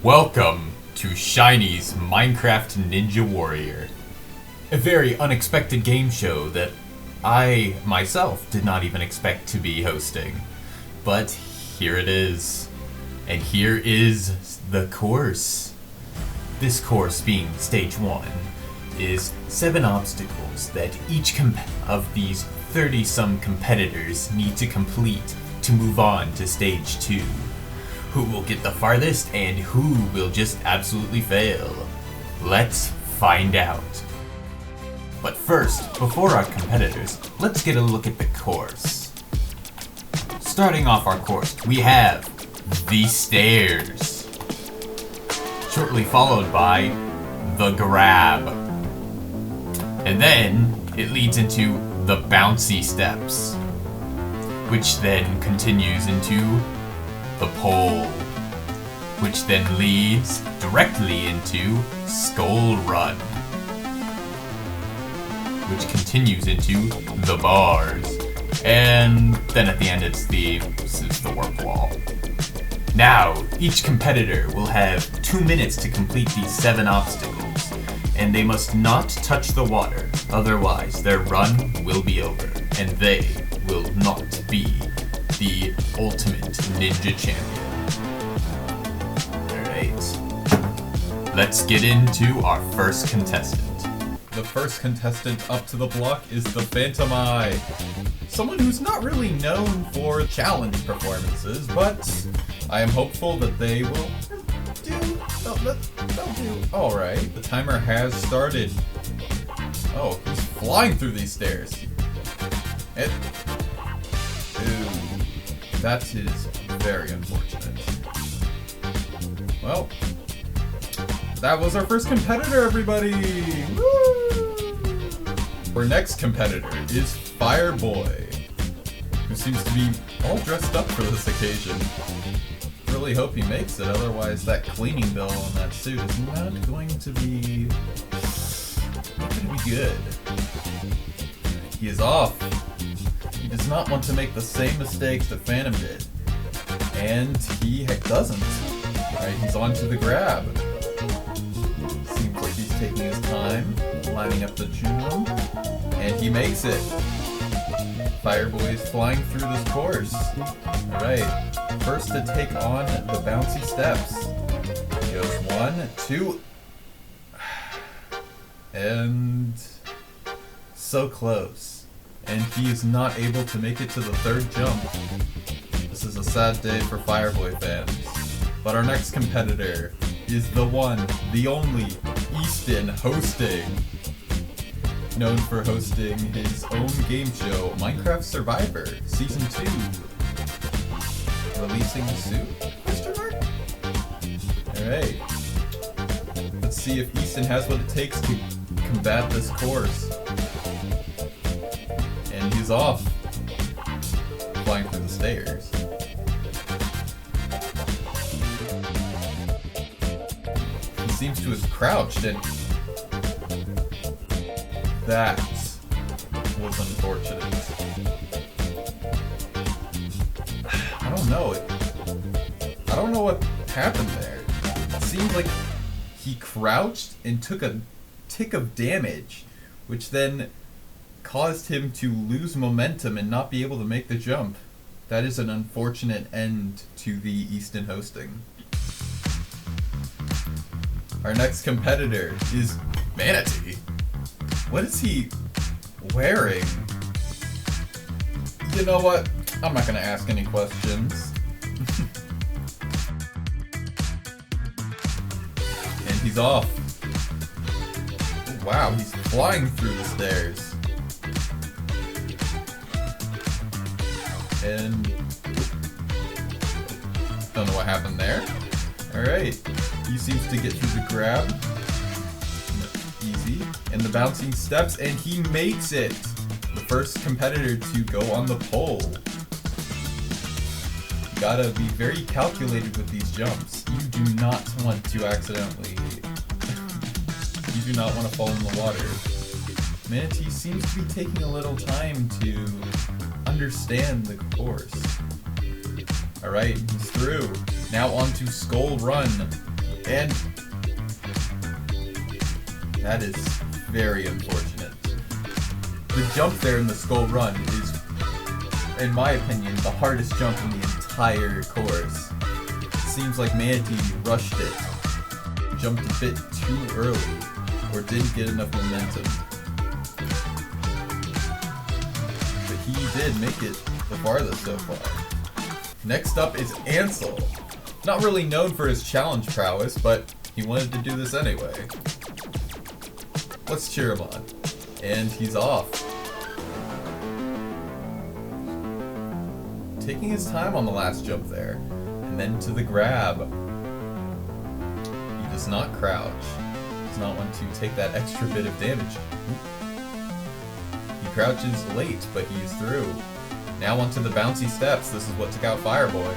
Welcome to Shiny's Minecraft Ninja Warrior. A very unexpected game show that I, myself, did not even expect to be hosting. But here it is. And here is the course. This course, being Stage 1, is 7 obstacles that each of these 30-some competitors need to complete to move on to Stage 2. Who will get the farthest and who will just absolutely fail? Let's find out. But first, before our competitors, let's get a look at the course. Starting off our course, we have the stairs, shortly followed by the grab, and then it leads into the bouncy steps, which then continues into the pole, which then leads directly into Skull Run, which continues into the bars, and then at the end it's the warp wall. Now, each competitor will have 2 minutes to complete these 7 obstacles, and they must not touch the water, otherwise their run will be over, and they will not be the ultimate ninja champion. Alright, let's get into our first contestant. The first contestant up to the block is the Phantom Eye. Someone who's not really known for challenge performances, but I am hopeful that they will they'll do alright. The timer has started. Oh, he's flying through these stairs. That is very unfortunate. Well, that was our first competitor, everybody! Woo! Our next competitor is Fireboy, who seems to be all dressed up for this occasion. Really hope he makes it, otherwise that cleaning bill on that suit is not going to be good. He is off. He does not want to make the same mistakes that Phantom did. And he doesn't. Alright, he's on to the grab. Seems like he's taking his time, lining up the jump, and he makes it. Fireboy is flying through this course. Alright, first to take on the bouncy steps. He goes 1, 2, and so close. And he is not able to make it to the 3rd jump. This is a sad day for Fireboy fans. But our next competitor is the one, the only, Easton hosting. Known for hosting his own game show, Minecraft Survivor, Season 2. Releasing soon? Alright. Let's see if Easton has what it takes to combat this course. And he's off, flying through the stairs. He seems to have crouched, and that was unfortunate. I don't know what happened there. It seemed like he crouched and took a tick of damage, which then caused him to lose momentum and not be able to make the jump. That is an unfortunate end to the Easton hosting. Our next competitor is Manatee. What is he wearing? You know what? I'm not gonna ask any questions. And he's off. Oh, wow, he's flying through the stairs. And don't know what happened there. Alright, he seems to get through the grab. Easy. And the bouncing steps, and he makes it! The first competitor to go on the pole. You gotta be very calculated with these jumps. You do not want to accidentally... you do not want to fall in the water. Manatee seems to be taking a little time to understand the course. Alright, he's through. Now on to Skull Run. And that is very unfortunate. The jump there in the skull run is, in my opinion, the hardest jump in the entire course. Seems like Manatee rushed it, jumped a bit too early, or didn't get enough momentum. But he did make it the farthest so far. Next up is Ansel. Not really known for his challenge prowess, but he wanted to do this anyway. Let's cheer him on. And he's off. Taking his time on the last jump there. And then to the grab. He does not crouch. Does not want to take that extra bit of damage. He crouches late, but he's through. Now onto the bouncy steps. This is what took out Fireboy.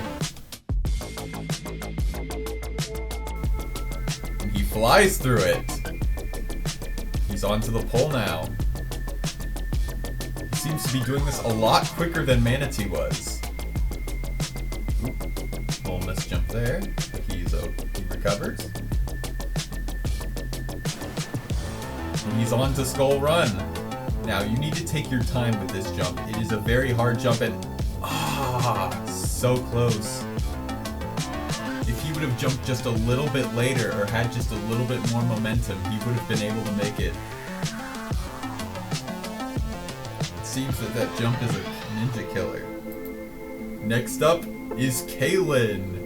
And he flies through it. He's onto the pole now. He seems to be doing this a lot quicker than Manatee was. Little missed jump there. He recovers. And he's on to Skull Run. Now you need to take your time with this jump. It is a very hard jump and so close. If he would have jumped just a little bit later or had just a little bit more momentum, he would have been able to make it. It seems that jump is a ninja killer. Next up is Kaylin,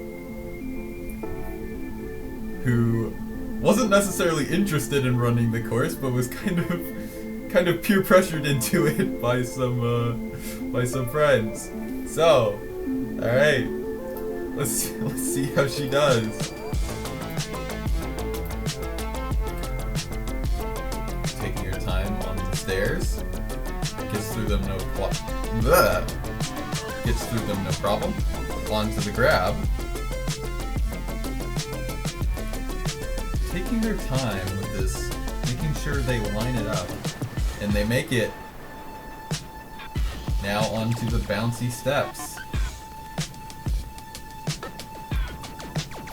who wasn't necessarily interested in running the course, but was kind of peer pressured into it by some friends. So, all right, let's see how she does. Taking her time on the stairs, gets through them gets through them no problem. Onto the grab. Taking their time with this, making sure they line it up. And they make it. Now onto the bouncy steps.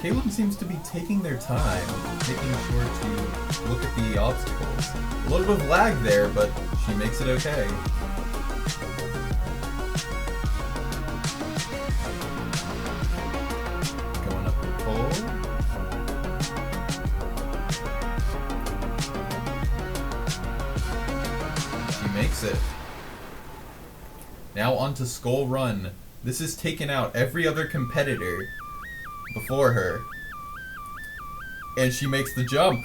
Caleb seems to be taking their time, making sure to look at the obstacles. A little bit of lag there, but she makes it okay. Going up the pole. Makes it. Now onto Skull Run. This has taken out every other competitor before her. And she makes the jump.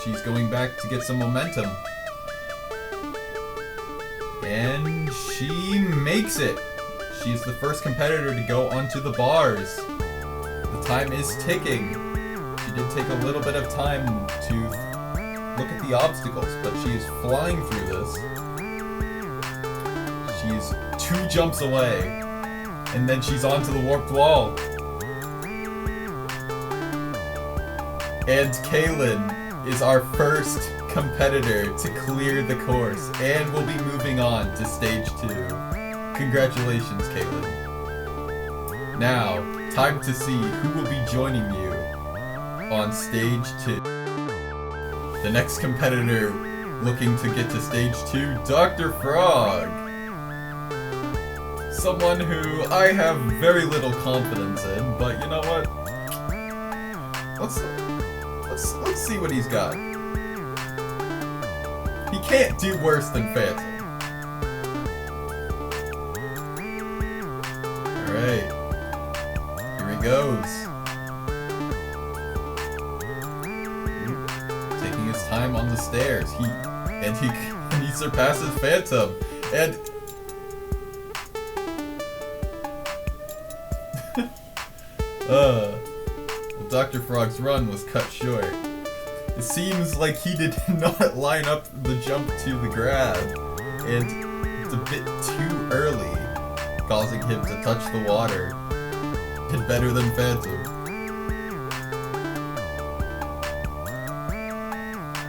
She's going back to get some momentum. And she makes it. She's the first competitor to go onto the bars. The time is ticking. She did take a little bit of time to look at the obstacles, but she is flying through this. She's 2 jumps away, and then she's onto the warped wall. And Kaylin is our first competitor to clear the course, and will be moving on to stage 2. Congratulations, Kaylin. Now, time to see who will be joining you on stage 2. The next competitor looking to get to stage 2, Dr. Frog. Someone who I have very little confidence in, but you know what? Let's see what he's got. He can't do worse than Phantom. Alright. Here he goes. Time on the stairs. He surpasses Phantom. And well, Dr. Frog's run was cut short. It seems like he did not line up the jump to the grab, and it's a bit too early, causing him to touch the water. Did better than Phantom.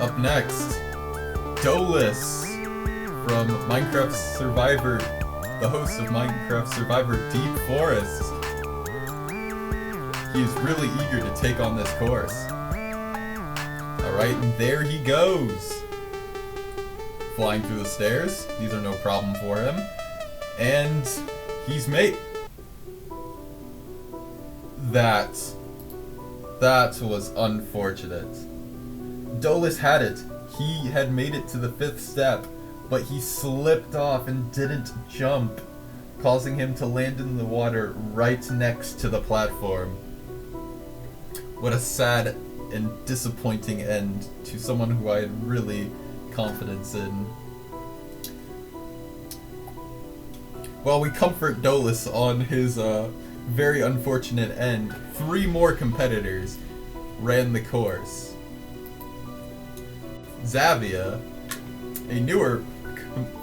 Up next, Dolus from Minecraft Survivor the host of Minecraft Survivor Deep Forest. He is really eager to take on this course. Alright, and there he goes. Flying through the stairs. These are no problem for him. And he's made... That was unfortunate. Dolus had it. He had made it to the 5th step, but he slipped off and didn't jump, causing him to land in the water right next to the platform. What a sad and disappointing end to someone who I had really confidence in. While we comfort Dolus on his very unfortunate end, 3 more competitors ran the course. Xavia, a newer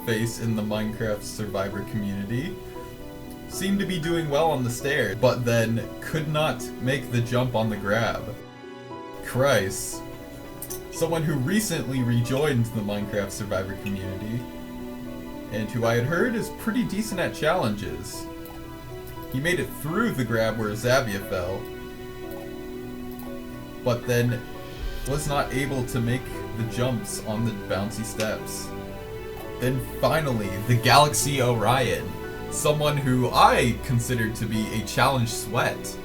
face in the Minecraft Survivor community, seemed to be doing well on the stairs, but then could not make the jump on the grab. Chryse, someone who recently rejoined the Minecraft Survivor community, and who I had heard is pretty decent at challenges. He made it through the grab where Xavia fell, but then was not able to make the jumps on the bouncy steps. Then finally, the Galaxy Orion, someone who I considered to be a challenge sweat.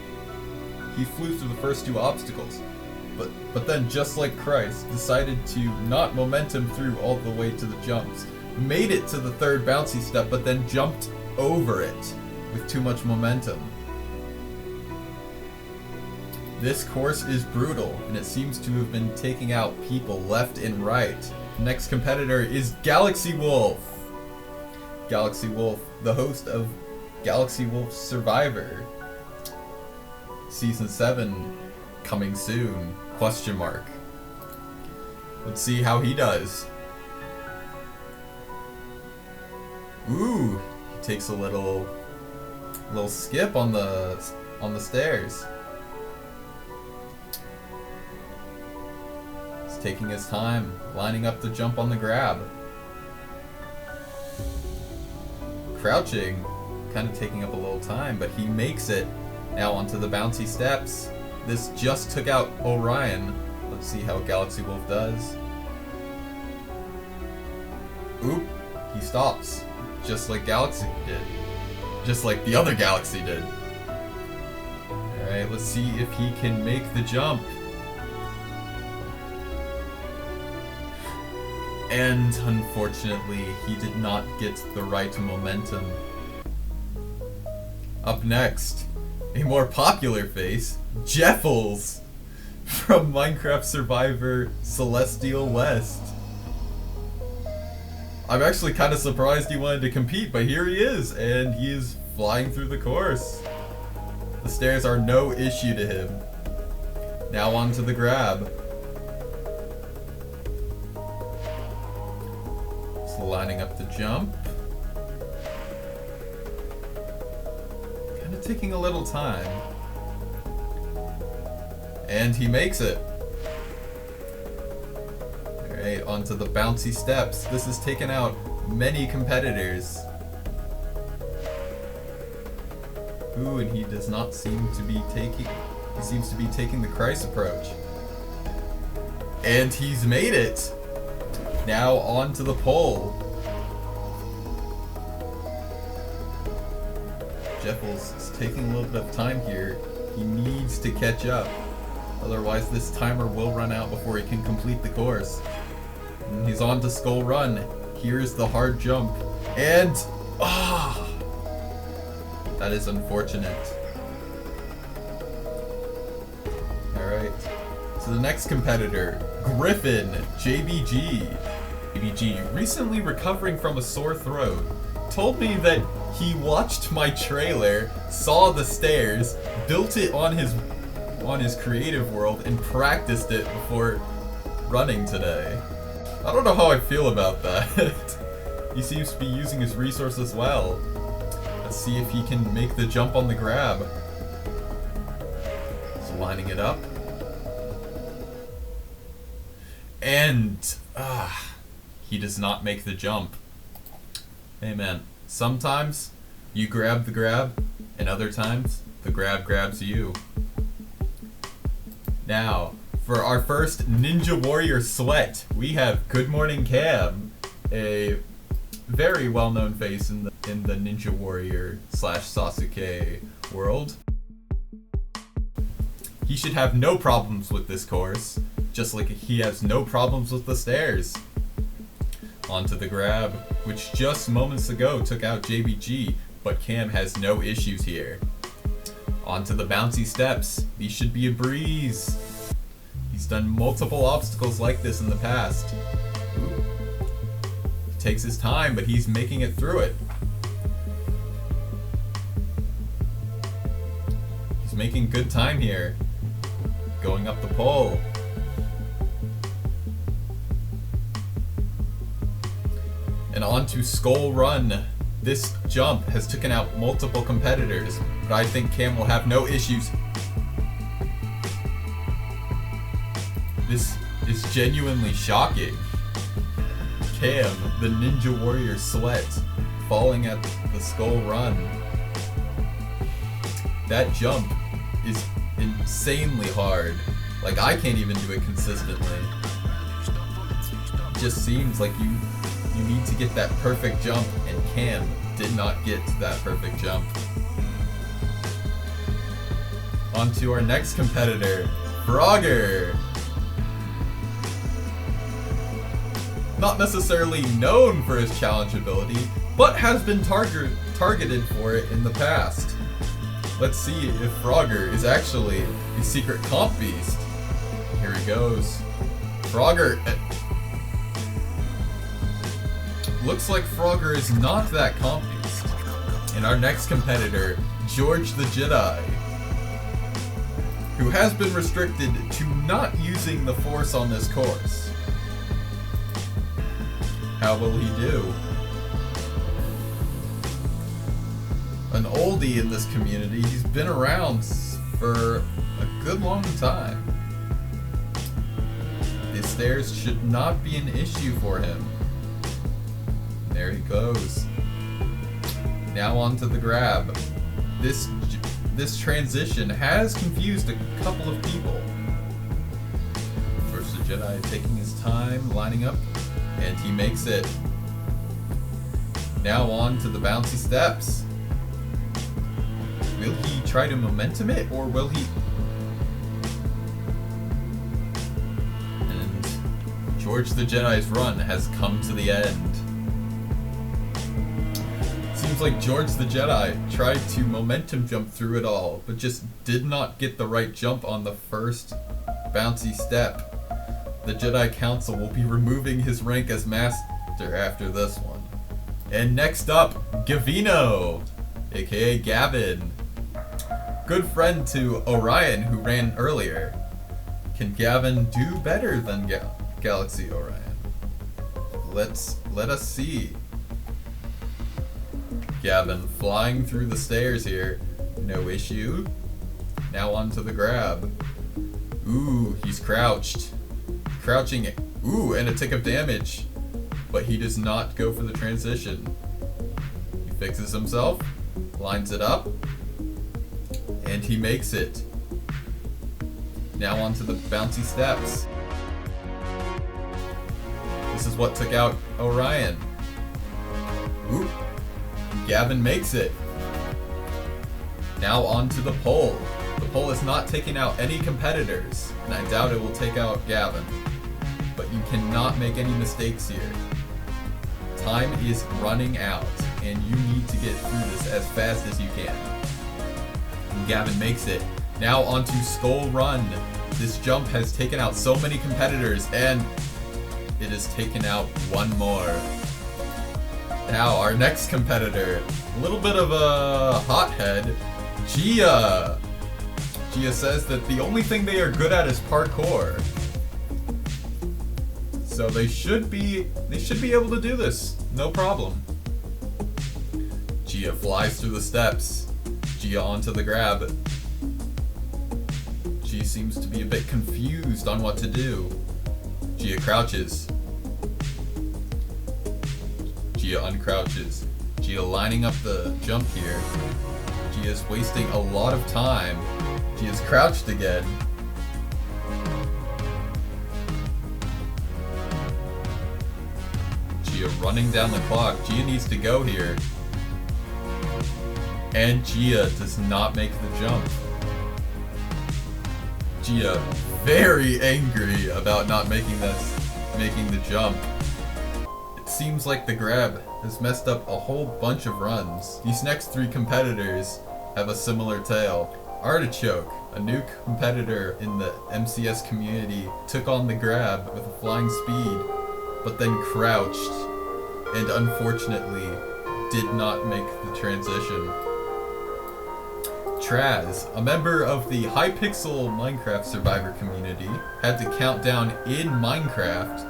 He flew through the first 2 obstacles, but then, just like Chryse, decided to not momentum through all the way to the jumps. Made it to the 3rd bouncy step, but then jumped over it with too much momentum. This course is brutal, and it seems to have been taking out people left and right. Next competitor is Galaxy Wolf. Galaxy Wolf, the host of Galaxy Wolf Survivor. Season 7 coming soon, ? Let's see how he does. Ooh, he takes a little skip on the stairs. He's taking his time, lining up the jump on the grab. Crouching, kind of taking up a little time, but he makes it. Now onto the bouncy steps. This just took out Orion. Let's see how Galaxy Wolf does. Oop, he stops. Just like Galaxy did. Just like the other Galaxy did. Alright, let's see if he can make the jump. And unfortunately, he did not get the right momentum. Up next, a more popular face, Jeffles from Minecraft Survivor Celestial West. I'm actually kind of surprised he wanted to compete, but here he is, and he is flying through the course. The stairs are no issue to him. Now onto the grab. Just lining up the jump. Kind of taking a little time. And he makes it. Alright, onto the bouncy steps. This has taken out many competitors. Ooh, and he does not seem to be taking... He seems to be taking the Chryse approach. And he's made it! Now onto the pole. Jeffles is taking a little bit of time here. He needs to catch up. Otherwise this timer will run out before he can complete the course. And he's on to Skull Run. Here's the hard jump. And... that is unfortunate. Alright. So the next competitor, Griffin, JBG. JBG, recently recovering from a sore throat, told me that he watched my trailer, saw the stairs, built it on his creative world, and practiced it before running today. I don't know how I feel about that. He seems to be using his resources well. Let's see if he can make the jump on the grab. He's lining it up. And he does not make the jump. Hey man, Sometimes you grab the grab, and other times the grab grabs you. Now, for our first Ninja Warrior sweat, we have Good Morning Cam, a very well-known face in the Ninja Warrior / Sasuke world. He should have no problems with this course, just like he has no problems with the stairs. Onto the grab, which just moments ago took out JBG, but Cam has no issues here. Onto the bouncy steps. These should be a breeze. He's done multiple obstacles like this in the past. Ooh. He takes his time, but he's making it through it. He's making good time here. Going up the pole. And on to Skull Run. This jump has taken out multiple competitors, but I think Cam will have no issues. This is genuinely shocking. Cam, the Ninja Warrior sweat, falling at the Skull Run. That jump is insanely hard. Like, I can't even do it consistently. It just seems like you need to get that perfect jump, and Cam did not get that perfect jump. On to our next competitor, Frogger. Not necessarily known for his challenge ability, but has been targeted for it in the past. Let's see if Frogger is actually a secret comp beast. Here he goes. Frogger. Looks like Frogger is not that comp beast. And our next competitor, George the Jedi, who has been restricted to not using the Force on this course. How will he do? An oldie in this community. He's been around for a good long time. The stairs should not be an issue for him. There he goes. Now onto the grab. This transition has confused a couple of people. First the Jedi taking his time, lining up, and he makes it. Now on to the bouncy steps. Will he try to momentum it, or will he... And George the Jedi's run has come to the end. Seems like George the Jedi tried to momentum jump through it all, but just did not get the right jump on the first bouncy step. The Jedi Council will be removing his rank as master after this one. And next up, Gavino, aka Gavin. Good friend to Orion, who ran earlier. Can Gavin do better than Galaxy Orion? Let us see. Gavin flying through the stairs here, no issue. Now onto the grab. Ooh, he's crouched. Crouching, ooh, and a tick of damage. But he does not go for the transition. He fixes himself, lines it up, and he makes it. Now onto the bouncy steps. This is what took out Orion. Ooh. Gavin makes it. Now onto the pole. The pole is not taking out any competitors, and I doubt it will take out Gavin. But you cannot make any mistakes here. Time is running out, and you need to get through this as fast as you can. And Gavin makes it. Now onto Skull Run. This jump has taken out so many competitors, and it has taken out one more. Now, our next competitor, a little bit of a hothead, Gia. Gia says that the only thing they are good at is parkour. So they should be able to do this, no problem. Gia flies through the steps. Gia onto the grab. Gia seems to be a bit confused on what to do. Gia crouches. Gia uncrouches. Gia lining up the jump here. Gia's wasting a lot of time. Gia's crouched again. Gia running down the clock. Gia needs to go here. And Gia does not make the jump. Gia very angry about not making the jump. It seems like the grab has messed up a whole bunch of runs. These next 3 competitors have a similar tale. Artichoke, a new competitor in the MCS community, took on the grab with a flying speed, but then crouched, and unfortunately did not make the transition. Traz, a member of the Hypixel Minecraft survivor community, had to count down in Minecraft,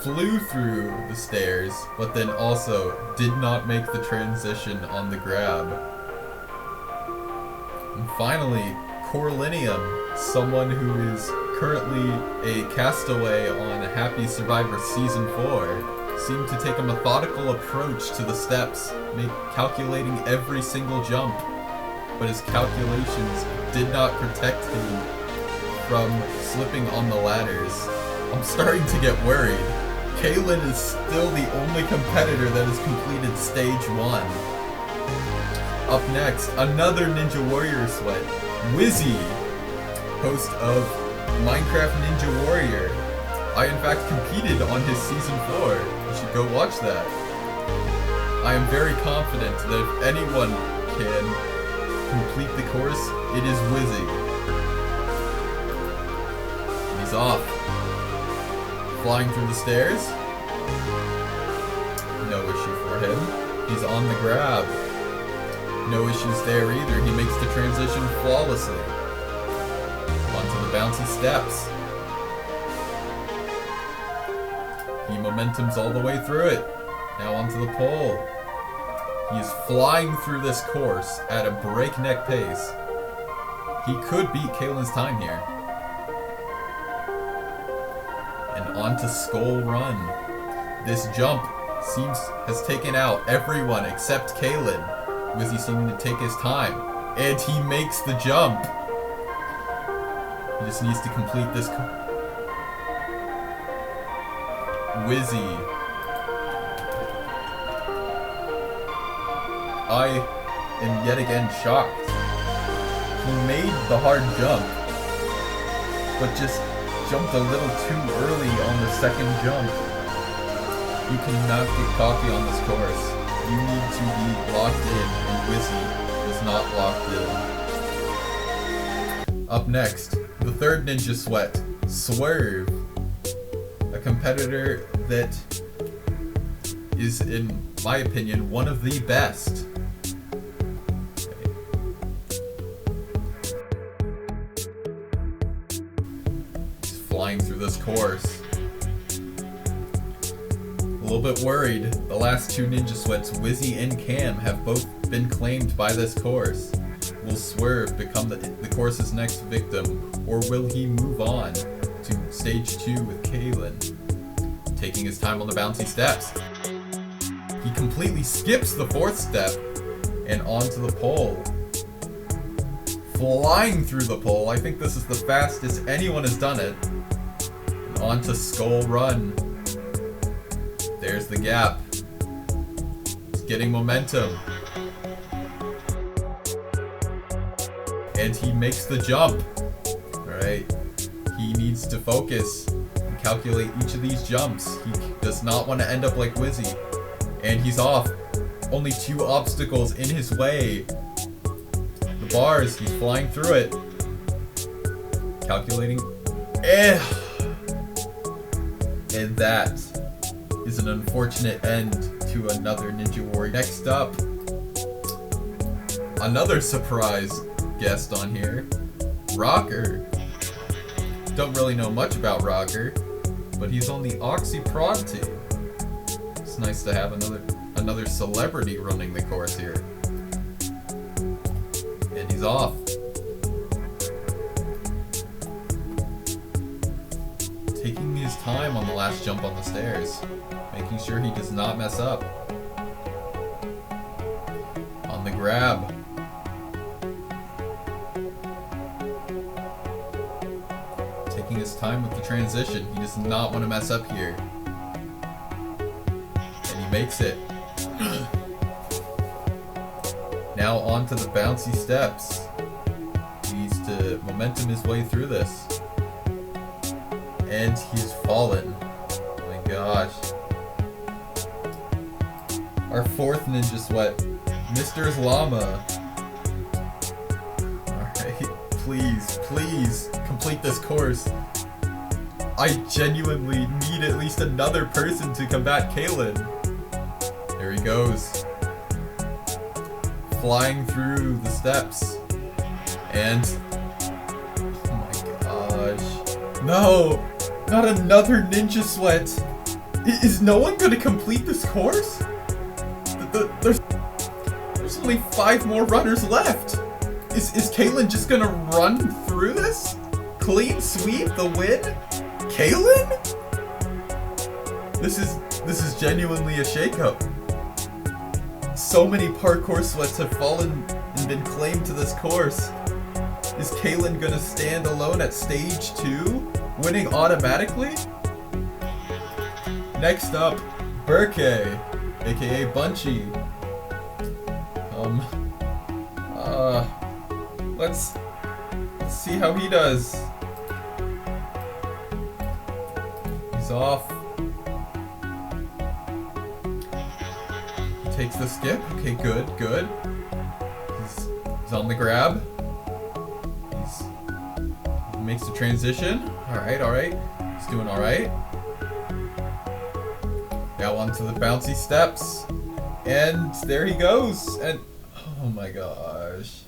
flew through the stairs, but then also did not make the transition on the grab. And finally, Corlinium, someone who is currently a castaway on Happy Survivor Season 4, seemed to take a methodical approach to the steps, calculating every single jump. But his calculations did not protect him from slipping on the ladders. I'm starting to get worried. Kaylin is still the only competitor that has completed stage 1. Up next, another Ninja Warrior sweat. Wizzy, host of Minecraft Ninja Warrior. I in fact competed on his season 4. You should go watch that. I am very confident that if anyone can complete the course, it is Wizzy. He's off. Flying through the stairs. No issue for him. He's on the grab. No issues there either. He makes the transition flawlessly. Onto the bouncy steps. He momentum's all the way through it. Now onto the pole. He is flying through this course at a breakneck pace. He could beat Kaylin's time here. And onto Skull Run. This jump has taken out everyone except Kaylin. Wizzy seeming to take his time. And he makes the jump. He just needs to complete this. Wizzy. I am yet again shocked. He made the hard jump, but just jumped a little too early on the second jump. You cannot get cocky on this course. You need to be locked in, and Wizzy is not locked in. Up next, the third Ninja Sweat, Swerve, a competitor that is, in my opinion, one of the best. He's flying through this course. A little bit worried. The last 2 Ninja Sweats, Wizzy and Cam, have both been claimed by this course. Will Swerve become the course's next victim, or will he move on to stage 2 with Kaylin? Taking his time on the bouncy steps. He completely skips the 4th step and onto the pole. Flying through the pole. I think this is the fastest anyone has done it. And onto Skull Run. There's the gap. He's getting momentum. And he makes the jump. Alright. He needs to focus and calculate each of these jumps. He does not want to end up like Wizzy. And he's off. Only 2 obstacles in his way. The bars, he's flying through it. Calculating. And that is an unfortunate end to another Ninja Warrior. Next up, another surprise guest on here, Rocker. Don't really know much about Rocker, but he's on the Oxy Prod team. It's nice to have another celebrity running the course here. And he's off. Taking his time on the last jump on the stairs, making sure he does not mess up. on the grab. Taking his time with the transition. He does not want to mess up here. And he makes it. Now onto the bouncy steps. He needs to momentum his way through this. And he's fallen. Oh my gosh. Our fourth Ninja Sweat, Mr. Llama. Alright, please complete this course. I genuinely need at least another person to combat Kalen. There he goes. Flying through the steps. And... oh my gosh. No! Not another Ninja Sweat! Is no one gonna complete this course? There's only 5 more runners left! Is Kalen just gonna run through this? Clean sweep the win? Kalen? This is genuinely a shakeup. So many parkour sweats have fallen and been claimed to this course. Is Kalen gonna stand alone at stage 2, winning automatically? Next up, Burke, aka Bunchy. Let's see how he does. He's off. He takes the skip. Okay, good. He's on the grab. He makes the transition. Alright. He's doing alright. Now onto the bouncy steps. And there he goes. And oh my gosh.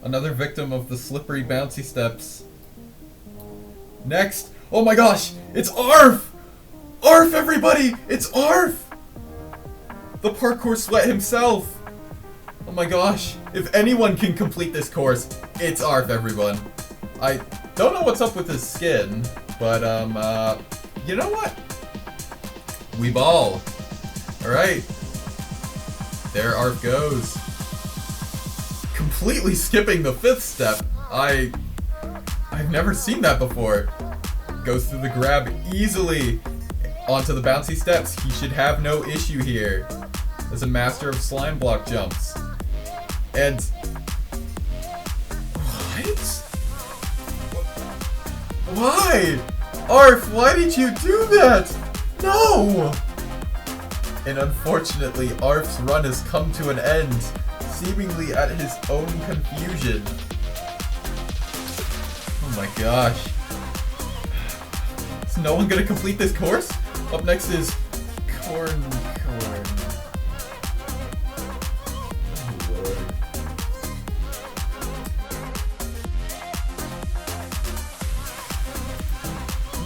Another victim of the slippery bouncy steps. Next. Oh my gosh. It's Arf! Arf, everybody! It's Arf! The parkour sweat himself. Oh my gosh. If anyone can complete this course, it's Arf, everyone. I don't know what's up with his skin, but you know what? We ball. Alright. There Arf goes. Completely skipping the 5th step. I've never seen that before. Goes through the grab easily. Onto the bouncy steps. He should have no issue here. As a master of slime block jumps. And... what? Why? Arf, why did you do that? No! And unfortunately, Arf's run has come to an end, seemingly at his own confusion. Oh my gosh. Is no one gonna complete this course? Up next is Corn. Oh Lord.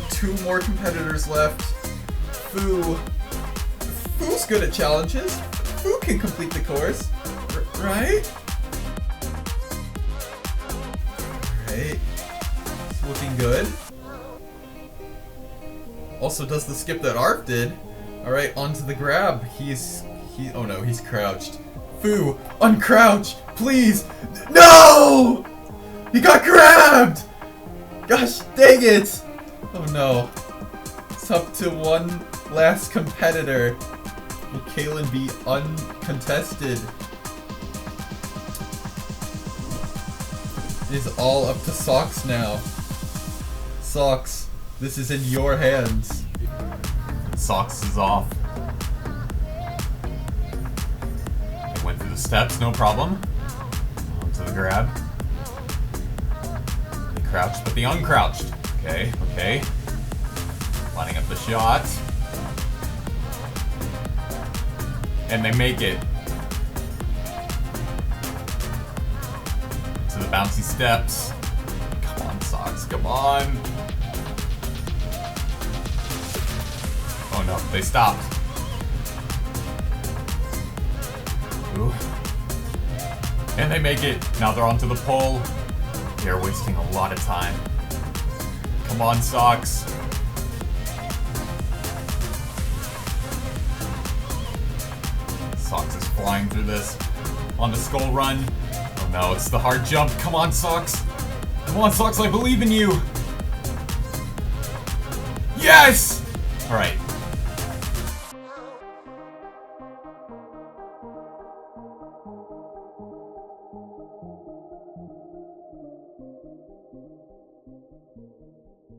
Two more competitors left. Foo's good at challenges. Foo can complete the course, right? Alright. It's looking good. Also does the skip that Arf did. Alright, onto the grab. Oh no, he's crouched. Foo, uncrouch, please. No! He got grabbed! Gosh dang it! Oh no. It's up to one last competitor. Will Kalen be uncontested? It is all up to Socks now. Socks, this is in your hands. Socks is off. They went through the steps, no problem. Onto the grab. They crouched, but they uncrouched. Okay. Lining up the shot. And they make it. To the bouncy steps. Come on, Socks, come on. Oh no, they stopped. Ooh. And they make it. Now they're onto the pole. They're wasting a lot of time. Come on, Socks. Socks is flying through this. on the skull run. Oh no, it's the hard jump. Come on, Socks. Come on, Socks, I believe in you. Yes! Alright.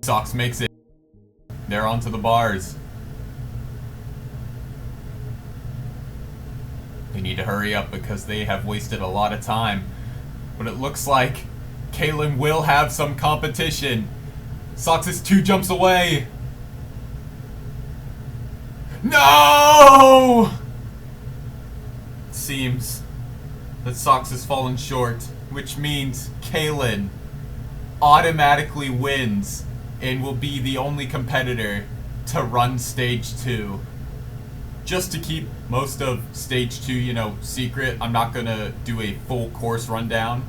Socks makes it. They're onto the bars. They need to hurry up because they have wasted a lot of time. But it looks like Kaylin will have some competition. Socks is 2 jumps away. No! It seems that Socks has fallen short, which means Kaylin automatically wins and will be the only competitor to run stage 2. Just to keep most of stage 2, you know, secret, I'm not gonna do a full course rundown.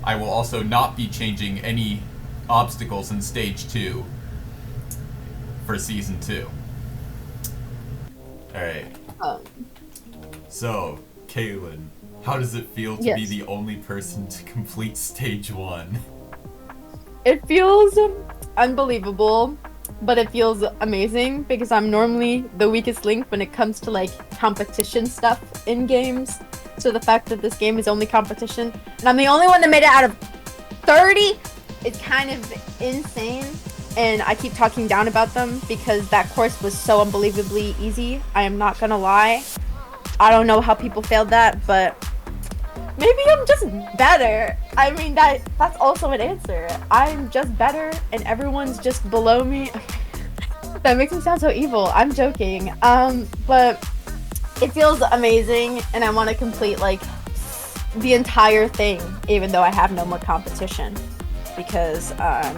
I will also not be changing any obstacles in stage 2 for season 2. Alright. So, Kaylin, how does it feel to be the only person to complete stage 1? It feels unbelievable, but it feels amazing because I'm normally the weakest link when it comes to like competition stuff in games. So the fact that this game is only competition and I'm the only one that made it out of 30 is kind of insane. And I keep talking down about them because that course was so unbelievably easy. I am not gonna lie. I don't know how people failed that, but maybe I'm just better. I mean, that's also an answer. I'm just better and everyone's just below me. That makes me sound so evil. I'm joking. But it feels amazing and I want to complete like the entire thing even though I have no more competition because I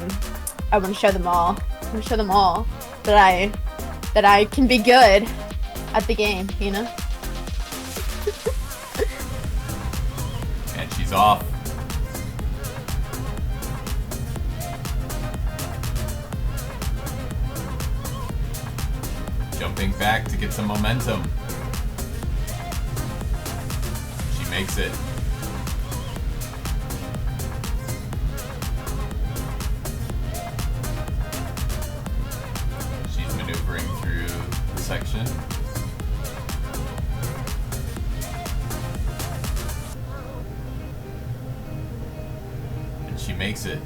want to show them all. I want to show them all that I can be good at the game, you know? And she's off. Jumping back to get some momentum. She makes it. She's maneuvering through the section. And she makes it.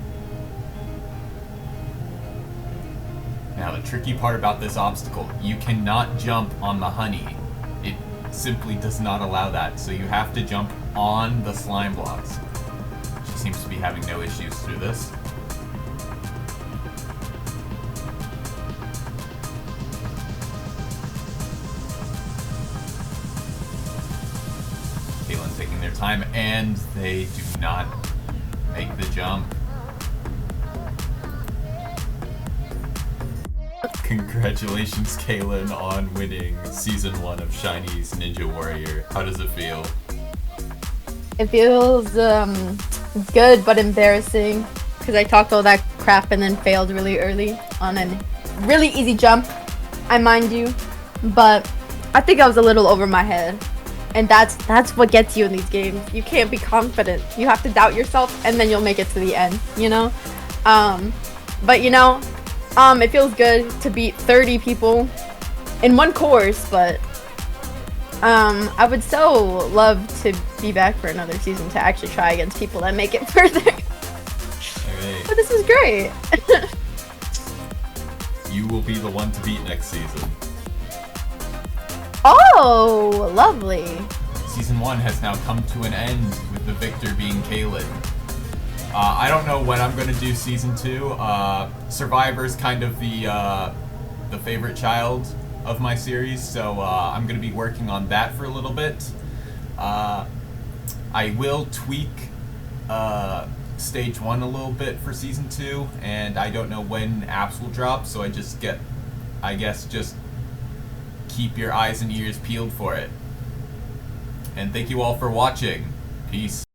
Now the tricky part about this obstacle, you cannot jump on the honey. It simply does not allow that, so you have to jump on the slime blocks. She seems to be having no issues through this. Kaylin taking their time, and they do not make the jump. Congratulations, Kaylin, on winning Season 1 of Shiny's Ninja Warrior. How does it feel? It feels good but embarrassing because I talked all that crap and then failed really early on a really easy jump, I mind you. But I think I was a little over my head. And that's what gets you in these games. You can't be confident. You have to doubt yourself and then you'll make it to the end, you know? But you know, it feels good to beat 30 people in one course, but I would so love to be back for another season to actually try against people that make it further. Alright. But this was great. You will be the one to beat next season. Oh, lovely. Season 1 has now come to an end with the victor being Kaylin. I don't know when I'm going to do Season 2. Survivor's kind of the favorite child of my series, so I'm going to be working on that for a little bit. I will tweak Stage 1 a little bit for Season 2, and I don't know when apps will drop, so I guess just keep your eyes and ears peeled for it. And thank you all for watching. Peace.